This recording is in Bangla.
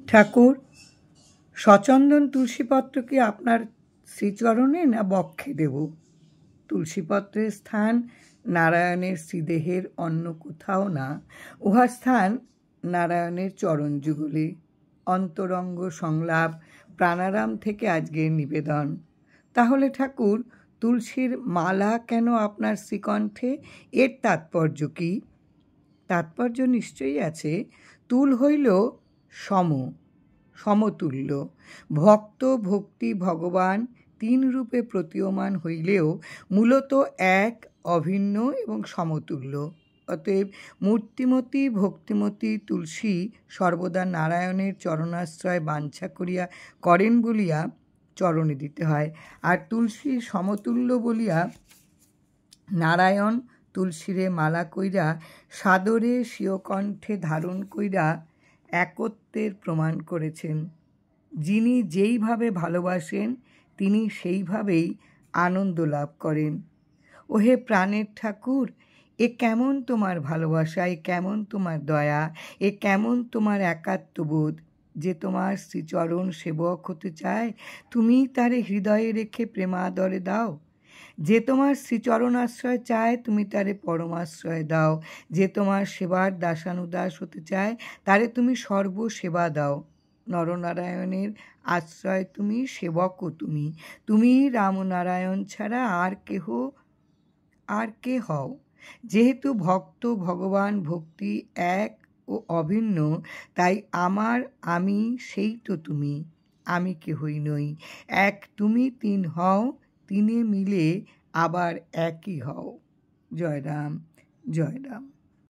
ঠাকুর, সচন্দন তুলসীপত্র কি আপনার শ্রীচরণে না বক্ষে দেব? তুলসীপত্রের স্থান নারায়ণের শ্রীদেহের অন্য কোথাও না, উহার স্থান নারায়ণের চরণযুগলে। অন্তরঙ্গ সংলাপ প্রাণারাম থেকে আজকের নিবেদন। তাহলে ঠাকুর, তুলসীর মালা কেন আপনার শ্রীকণ্ঠে? এর তাৎপর্য কি? তাৎপর্য নিশ্চয়ই আছে। তুল হইল সমতুল্য। ভক্ত ভক্তি ভগবান তিন রূপে প্রতীয়মান হইলেও মূলত এক, অভিন্ন এবং সমতুল্য। অতএব মূর্তিমতী ভক্তিমতী তুলসী সর্বদা নারায়ণের চরণাশ্রয় বাঞ্ছা করিয়া করেন বলিয়া চরণে দিতে হয়। আর তুলসী সমতুল্য বলিয়া নারায়ণ তুলসীরে মালা কইরা সাদরে স্বীয় কণ্ঠে ধারণ কইরা একত্বের প্রমাণ করেছেন। যিনি যেইভাবে ভালোবাসেন তিনি সেইভাবেই আনন্দ লাভ করেন। ওহে প্রাণের ঠাকুর, এ কেমন তোমার ভালোবাসা, এ কেমন তোমার দয়া, এ কেমন তোমার একাত্মবোধ! যে তোমার শ্রীচরণ সেবক হতে চায়, তুমি তারে হৃদয়ে রেখে প্রেমাদরে দাও। যে তোমার শ্রীচরণ আশ্রয় চায়, তুমি তারে পরমাশ্রয় দাও। যে তোমার সেবার দাসানুদাস হতে চায়, তারে তুমি সর্বসেবা দাও। নরনারায়ণের আশ্রয় তুমি, সেবকও তুমি। তুমি রামনারায়ণ ছাড়া আর কে হও? যেহেতু ভক্ত ভগবান ভক্তি এক ও অভিন্ন, তাই আমি সেই তো তুমি, আমি কেহই নই। এক তুমি তিন হও, তিনে মিলে আবার একই হও। জয় রাম, জয় রাম।